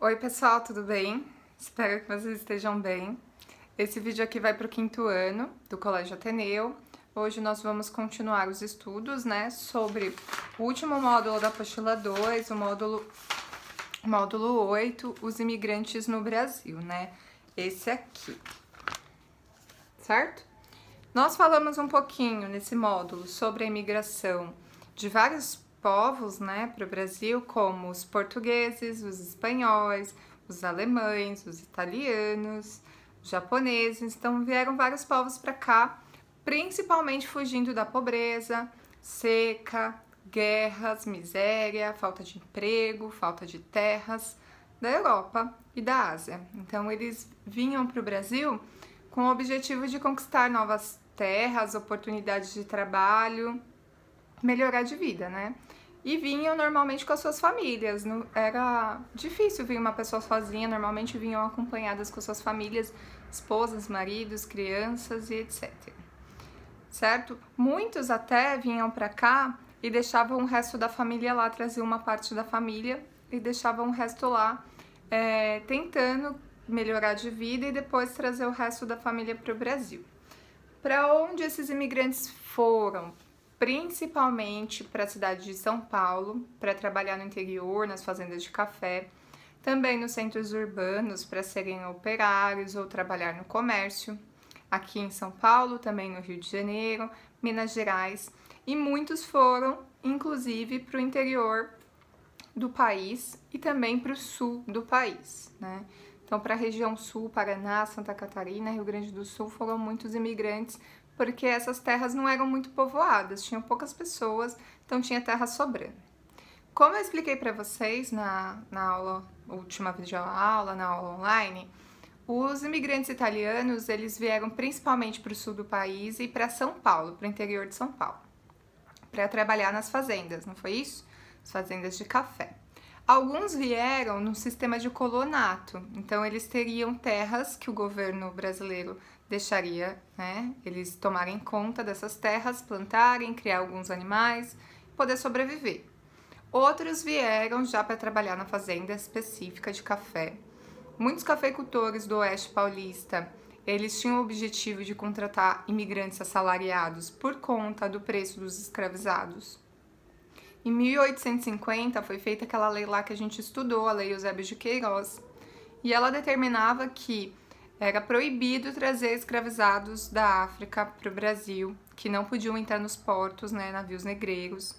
Oi pessoal, tudo bem? Espero que vocês estejam bem. Esse vídeo aqui vai para o 5º ano do Colégio Ateneu. Hoje nós vamos continuar os estudos, né, sobre o último módulo da apostila 2, o módulo 8, os imigrantes no Brasil, né? Esse aqui, certo? Nós falamos um pouquinho nesse módulo sobre a imigração de vários povos, né, para o Brasil, como os portugueses, os espanhóis, os alemães, os italianos, os japoneses. Então vieram vários povos para cá, principalmente fugindo da pobreza, seca, guerras, miséria, falta de emprego, falta de terras da Europa e da Ásia. Então eles vinham para o Brasil com o objetivo de conquistar novas terras, oportunidades de trabalho, melhorar de vida, né? E vinham normalmente com as suas famílias. Era difícil vir uma pessoa sozinha, normalmente vinham acompanhadas com suas famílias, esposas, maridos, crianças e etc. Certo? Muitos até vinham para cá e deixavam o resto da família lá, traziam uma parte da família e deixavam o resto lá, tentando melhorar de vida e depois trazer o resto da família para o Brasil. Para onde esses imigrantes foram? Principalmente para a cidade de São Paulo, para trabalhar no interior, nas fazendas de café, também nos centros urbanos para serem operários ou trabalhar no comércio, aqui em São Paulo, também no Rio de Janeiro, Minas Gerais, e muitos foram, inclusive, para o interior do país e também para o sul do país, né? Então, para a região sul, Paraná, Santa Catarina, Rio Grande do Sul, foram muitos imigrantes, porque essas terras não eram muito povoadas, tinham poucas pessoas, então tinha terra sobrando. Como eu expliquei para vocês na última videoaula, na aula online, os imigrantes italianos, eles vieram principalmente para o sul do país e para São Paulo, para o interior de São Paulo, para trabalhar nas fazendas, não foi isso? As fazendas de café. Alguns vieram no sistema de colonato, então eles teriam terras que o governo brasileiro deixaria, né, eles tomarem conta dessas terras, plantarem, criar alguns animais, poder sobreviver. Outros vieram já para trabalhar na fazenda específica de café. Muitos cafeicultores do Oeste Paulista, eles tinham o objetivo de contratar imigrantes assalariados por conta do preço dos escravizados. Em 1850 foi feita aquela lei lá que a gente estudou, a Lei Eusébio de Queiroz, e ela determinava que era proibido trazer escravizados da África para o Brasil, que não podiam entrar nos portos, né, navios negreiros.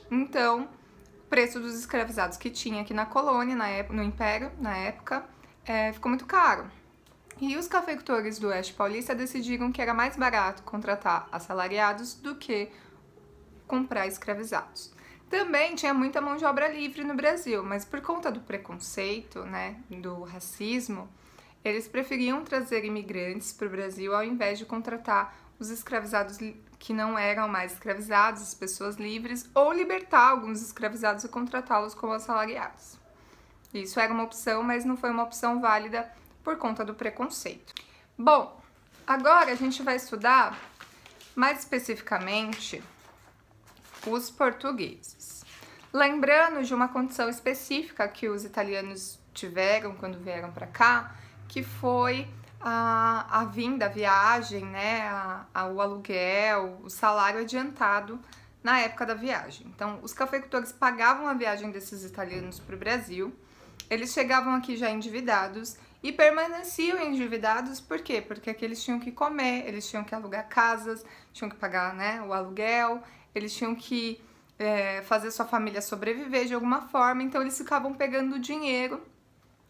Então, o preço dos escravizados que tinha aqui na colônia, no Império, na época, ficou muito caro. E os cafeicultores do Oeste Paulista decidiram que era mais barato contratar assalariados do que comprar escravizados. Também tinha muita mão de obra livre no Brasil, mas por conta do preconceito, né, do racismo, eles preferiam trazer imigrantes para o Brasil ao invés de contratar os escravizados que não eram mais escravizados, as pessoas livres, ou libertar alguns escravizados e contratá-los como assalariados. Isso era uma opção, mas não foi uma opção válida por conta do preconceito. Bom, agora a gente vai estudar mais especificamente os portugueses. Lembrando de uma condição específica que os italianos tiveram quando vieram para cá, que foi a vinda, a viagem, né, o aluguel, o salário adiantado na época da viagem. Então, os cafeicultores pagavam a viagem desses italianos para o Brasil, eles chegavam aqui já endividados e permaneciam endividados, por quê? Porque aqui eles tinham que comer, eles tinham que alugar casas, tinham que pagar, né, o aluguel, eles tinham que fazer sua família sobreviver de alguma forma, então eles ficavam pegando dinheiro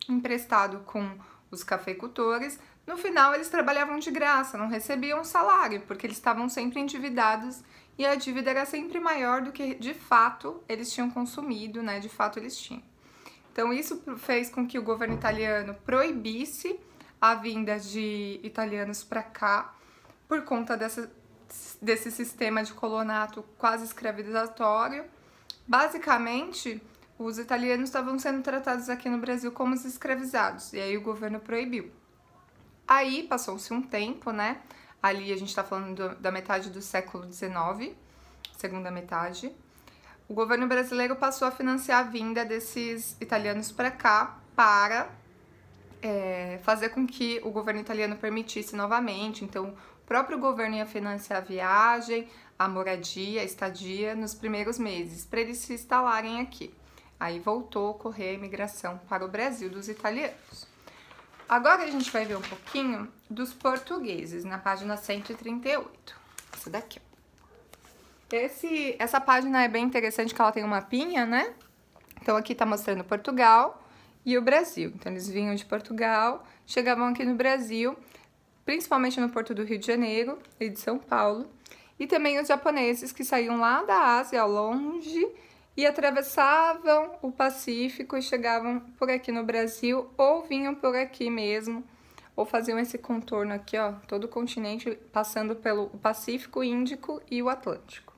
emprestado com os cafeicultores. No final eles trabalhavam de graça, não recebiam salário, porque eles estavam sempre endividados e a dívida era sempre maior do que de fato eles tinham consumido, né? De fato eles tinham. Então isso fez com que o governo italiano proibisse a vinda de italianos para cá por conta desse sistema de colonato quase escravizatório. Basicamente, os italianos estavam sendo tratados aqui no Brasil como os escravizados, e aí o governo proibiu. Aí passou-se um tempo, né? Ali a gente está falando da metade do século XIX, segunda metade. O governo brasileiro passou a financiar a vinda desses italianos para cá para fazer com que o governo italiano permitisse novamente. Então, o próprio governo ia financiar a viagem, a moradia, a estadia nos primeiros meses, para eles se instalarem aqui. Aí voltou a ocorrer a imigração para o Brasil dos italianos. Agora a gente vai ver um pouquinho dos portugueses, na página 138. Essa daqui. Essa página é bem interessante, que ela tem um mapinha, né? Então aqui tá mostrando Portugal e o Brasil. Então eles vinham de Portugal, chegavam aqui no Brasil, principalmente no Porto do Rio de Janeiro e de São Paulo. E também os japoneses que saíam lá da Ásia, ao longe, e atravessavam o Pacífico e chegavam por aqui no Brasil, ou vinham por aqui mesmo, ou faziam esse contorno aqui, ó, todo o continente, passando pelo Pacífico, Índico e o Atlântico.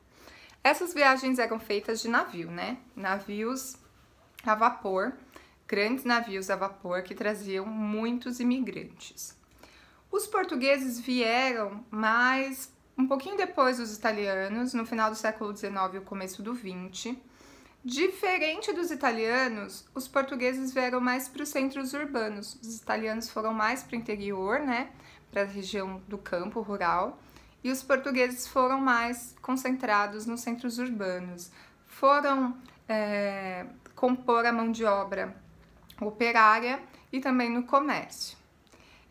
Essas viagens eram feitas de navio, né? Navios a vapor, grandes navios a vapor que traziam muitos imigrantes. Os portugueses vieram um pouquinho depois dos italianos, no final do século XIX e o começo do XX. Diferente dos italianos, os portugueses vieram mais para os centros urbanos. Os italianos foram mais para o interior, né, para a região do campo rural, e os portugueses foram mais concentrados nos centros urbanos. Foram compor a mão de obra operária e também no comércio.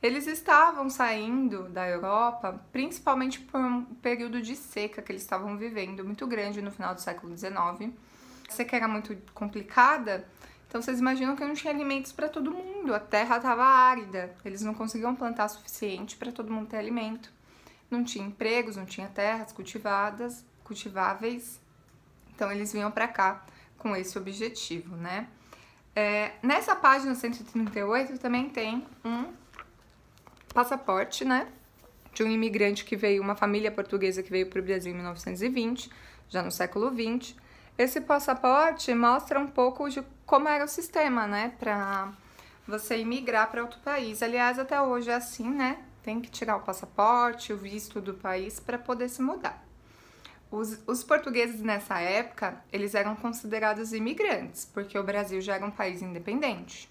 Eles estavam saindo da Europa principalmente por um período de seca que eles estavam vivendo, muito grande no final do século XIX. A seca era muito complicada, então vocês imaginam que não tinha alimentos para todo mundo, a terra estava árida, eles não conseguiam plantar o suficiente para todo mundo ter alimento. Não tinha empregos, não tinha terras cultiváveis, então eles vinham para cá com esse objetivo, né? Nessa página 138 também tem um passaporte, né, de um imigrante que veio, uma família portuguesa que veio para o Brasil em 1920, já no século XX. Esse passaporte mostra um pouco de como era o sistema, né, para você imigrar para outro país. Aliás, até hoje é assim, né, tem que tirar o passaporte, o visto do país para poder se mudar. Os portugueses nessa época, eles eram considerados imigrantes, porque o Brasil já era um país independente,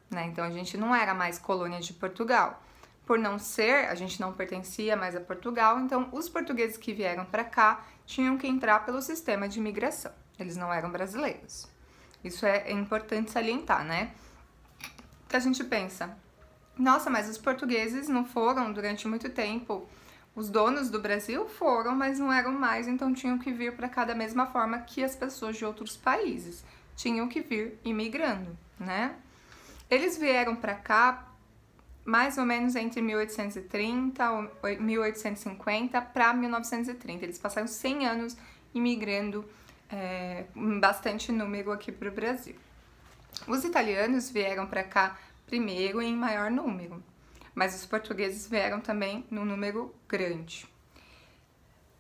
né? Então a gente não era mais colônia de Portugal. Por não ser, a gente não pertencia mais a Portugal, então os portugueses que vieram para cá tinham que entrar pelo sistema de imigração. Eles não eram brasileiros. Isso é importante salientar, né? Que a gente pensa, nossa, mas os portugueses não foram durante muito tempo. Os donos do Brasil foram, mas não eram mais, então tinham que vir para cá da mesma forma que as pessoas de outros países. Tinham que vir imigrando, né? Eles vieram para cá mais ou menos entre 1830 ou 1850 para 1930. Eles passaram 100 anos imigrando em bastante número aqui para o Brasil. Os italianos vieram para cá primeiro em maior número, mas os portugueses vieram também num número grande.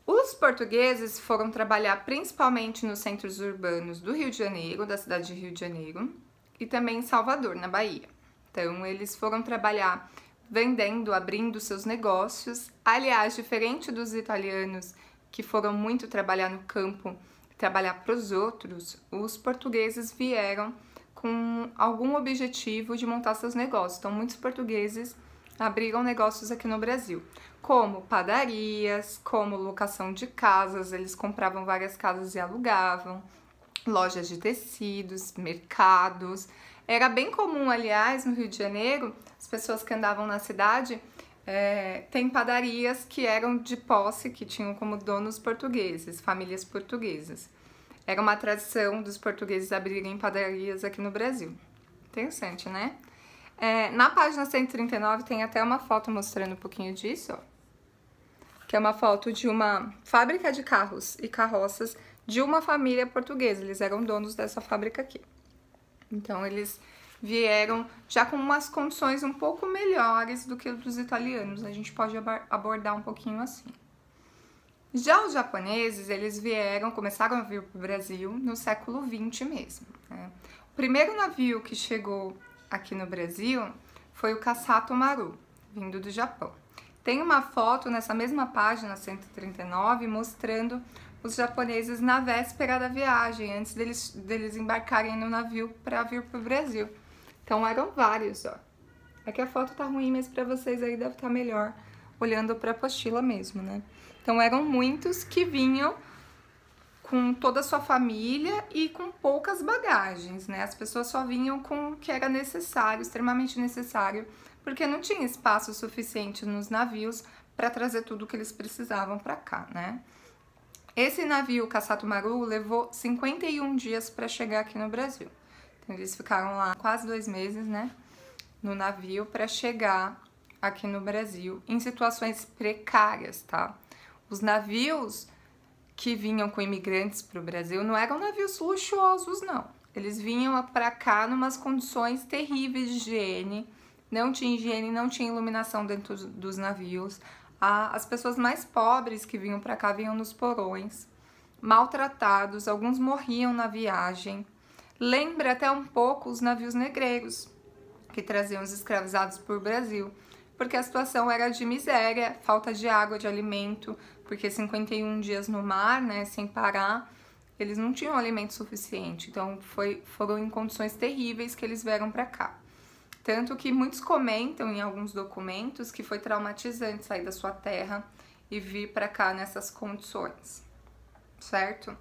Os portugueses foram trabalhar principalmente nos centros urbanos do Rio de Janeiro, da cidade de Rio de Janeiro, e também em Salvador, na Bahia. Então, eles foram trabalhar vendendo, abrindo seus negócios. Aliás, diferente dos italianos que foram muito trabalhar no campo, trabalhar para os outros, os portugueses vieram com algum objetivo de montar seus negócios. Então, muitos portugueses abriram negócios aqui no Brasil, como padarias, como locação de casas, eles compravam várias casas e alugavam, lojas de tecidos, mercados. Era bem comum, aliás, no Rio de Janeiro, as pessoas que andavam na cidade, tem padarias que eram de posse, que tinham como donos portugueses, famílias portuguesas. Era uma tradição dos portugueses abrirem padarias aqui no Brasil. Interessante, né? Na página 139 tem até uma foto mostrando um pouquinho disso, ó, que é uma foto de uma fábrica de carros e carroças de uma família portuguesa. Eles eram donos dessa fábrica aqui. Então, eles vieram já com umas condições um pouco melhores do que os dos italianos. A gente pode abordar um pouquinho assim. Já os japoneses, eles começaram a vir para o Brasil no século XX mesmo, né? O primeiro navio que chegou aqui no Brasil foi o Kasato Maru, vindo do Japão. Tem uma foto nessa mesma página 139 mostrando os japoneses na véspera da viagem, antes deles embarcarem no navio para vir para o Brasil. Então eram vários, ó. É que a foto tá ruim, mas pra vocês aí deve estar melhor olhando pra apostila mesmo, né? Então eram muitos que vinham com toda a sua família e com poucas bagagens, né? As pessoas só vinham com o que era necessário, extremamente necessário, porque não tinha espaço suficiente nos navios para trazer tudo o que eles precisavam para cá, né? Esse navio Kassato Maru levou 51 dias para chegar aqui no Brasil. Então eles ficaram lá quase 2 meses, né, no navio para chegar aqui no Brasil em situações precárias, tá? Os navios que vinham com imigrantes para o Brasil não eram navios luxuosos, não. Eles vinham para cá numas condições terríveis de higiene, não tinha iluminação dentro dos navios. As pessoas mais pobres que vinham para cá vinham nos porões, maltratados, alguns morriam na viagem. Lembra até um pouco os navios negreiros, que traziam os escravizados para o Brasil, porque a situação era de miséria, falta de água, de alimento, porque 51 dias no mar, né, sem parar, eles não tinham alimento suficiente, então foram em condições terríveis que eles vieram para cá. Tanto que muitos comentam em alguns documentos que foi traumatizante sair da sua terra e vir para cá nessas condições, certo?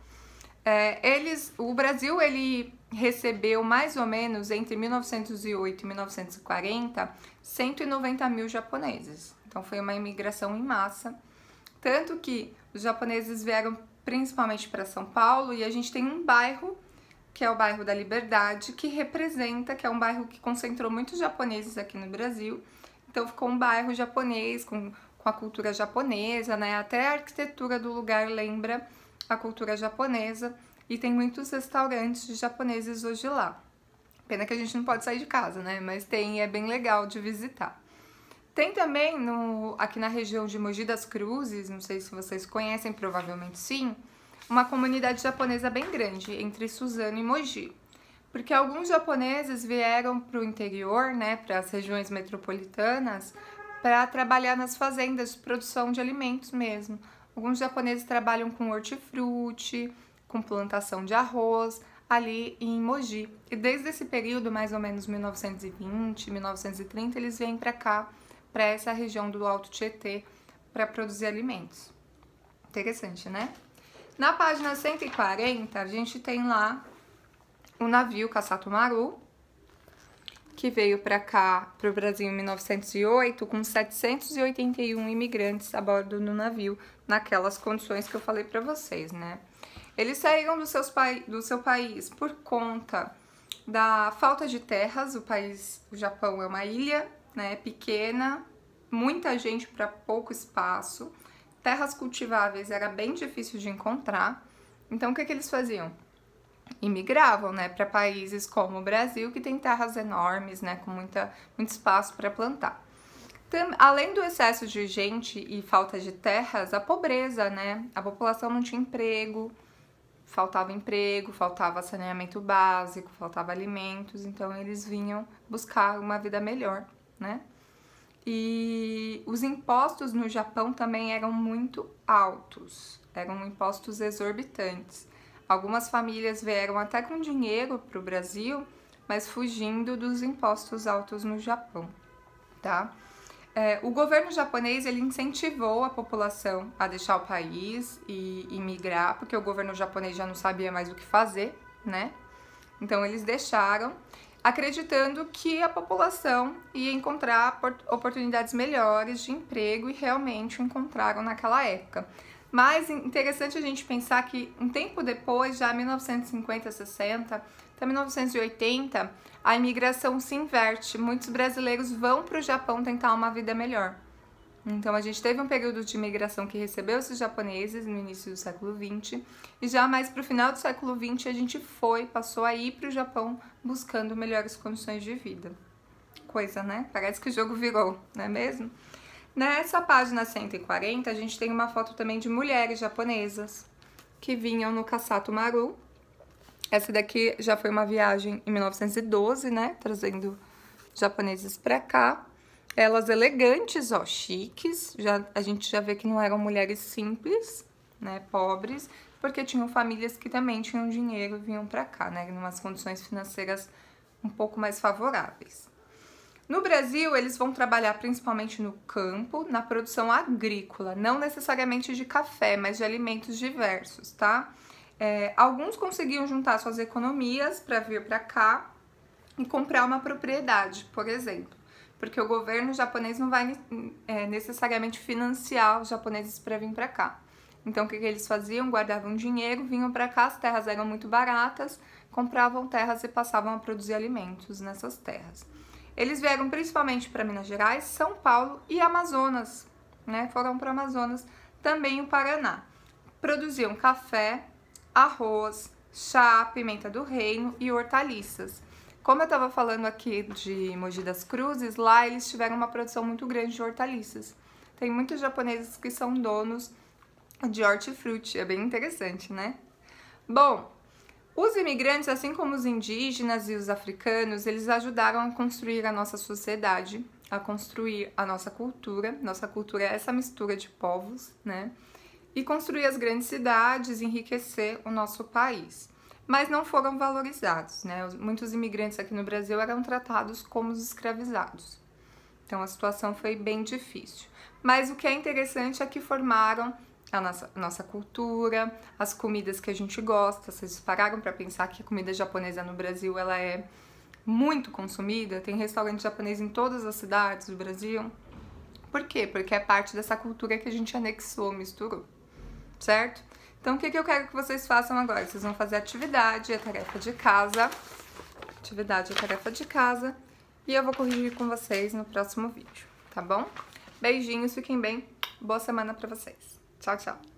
O Brasil ele recebeu mais ou menos entre 1908 e 1940 190 mil japoneses. Então foi uma imigração em massa. Tanto que os japoneses vieram principalmente para São Paulo e a gente tem um bairro, que é o bairro da Liberdade, que é um bairro que concentrou muitos japoneses aqui no Brasil. Então ficou um bairro japonês, com a cultura japonesa, né? Até a arquitetura do lugar lembra a cultura japonesa e tem muitos restaurantes japoneses hoje lá. Pena que a gente não pode sair de casa, né? Mas tem, é bem legal de visitar. Tem também aqui na região de Mogi das Cruzes, não sei se vocês conhecem, provavelmente sim, uma comunidade japonesa bem grande entre Suzano e Mogi. Porque alguns japoneses vieram para o interior, né, para as regiões metropolitanas, para trabalhar nas fazendas de produção de alimentos mesmo. Alguns japoneses trabalham com hortifruti, com plantação de arroz, ali em Mogi. E desde esse período, mais ou menos 1920, 1930, eles vêm para cá, para essa região do Alto Tietê, para produzir alimentos. Interessante, né? Na página 140, a gente tem lá o navio Kassato Maru, que veio para cá, para o Brasil em 1908, com 781 imigrantes a bordo do navio, naquelas condições que eu falei para vocês, né? Eles saíram do seu país por conta da falta de terras. O Japão é uma ilha, né, pequena, muita gente para pouco espaço, terras cultiváveis era bem difícil de encontrar. Então o que eles faziam? Imigravam, né, para países como o Brasil, que tem terras enormes, né, com muito espaço para plantar. Além do excesso de gente e falta de terras, a pobreza, né, a população não tinha emprego, faltava saneamento básico, faltava alimentos, então eles vinham buscar uma vida melhor, né? E os impostos no Japão também eram muito altos, eram impostos exorbitantes. Algumas famílias vieram até com dinheiro para o Brasil, mas fugindo dos impostos altos no Japão, tá? O governo japonês ele incentivou a população a deixar o país e migrar, porque o governo japonês já não sabia mais o que fazer, né? Então eles deixaram, acreditando que a população ia encontrar oportunidades melhores de emprego e realmente encontraram naquela época. Mas interessante a gente pensar que um tempo depois, já 1950, 60, até 1980, a imigração se inverte. Muitos brasileiros vão para o Japão tentar uma vida melhor. Então a gente teve um período de imigração que recebeu esses japoneses no início do século XX e já mais para o final do século XX a gente passou a ir para o Japão buscando melhores condições de vida. Coisa, né? Parece que o jogo virou, não é mesmo? Nessa página 140 a gente tem uma foto também de mulheres japonesas que vinham no Kassato Maru. Essa daqui já foi uma viagem em 1912, né? Trazendo japoneses para cá. Elas elegantes, ó, chiques. A gente já vê que não eram mulheres simples, né? Pobres, porque tinham famílias que também tinham dinheiro e vinham para cá, né? Em umas condições financeiras um pouco mais favoráveis. No Brasil, eles vão trabalhar principalmente no campo, na produção agrícola, não necessariamente de café, mas de alimentos diversos, tá? Alguns conseguiam juntar suas economias para vir para cá e comprar uma propriedade, por exemplo, porque o governo japonês não vai necessariamente financiar os japoneses para vir para cá. Então, o que eles faziam? Guardavam dinheiro, vinham para cá, as terras eram muito baratas, compravam terras e passavam a produzir alimentos nessas terras. Eles vieram principalmente para Minas Gerais, São Paulo e Amazonas, né? Foram para o Amazonas, também o Paraná. Produziam café, arroz, chá, pimenta do reino e hortaliças. Como eu estava falando aqui de Mogi das Cruzes, lá eles tiveram uma produção muito grande de hortaliças. Tem muitos japoneses que são donos de hortifruti, é bem interessante, né? Bom, os imigrantes, assim como os indígenas e os africanos, eles ajudaram a construir a nossa sociedade, a construir a nossa cultura. Nossa cultura é essa mistura de povos, né? E construir as grandes cidades, enriquecer o nosso país. Mas não foram valorizados, né? Muitos imigrantes aqui no Brasil eram tratados como os escravizados. Então a situação foi bem difícil. Mas o que é interessante é que formaram a nossa cultura, as comidas que a gente gosta. Vocês pararam para pensar que a comida japonesa no Brasil ela é muito consumida? Tem restaurante japonês em todas as cidades do Brasil. Por quê? Porque é parte dessa cultura que a gente anexou, misturou, certo? Então, o que eu quero que vocês façam agora? Vocês vão fazer atividade, a tarefa de casa. Atividade, a tarefa de casa. E eu vou corrigir com vocês no próximo vídeo, tá bom? Beijinhos, fiquem bem. Boa semana pra vocês. Tchau, tchau.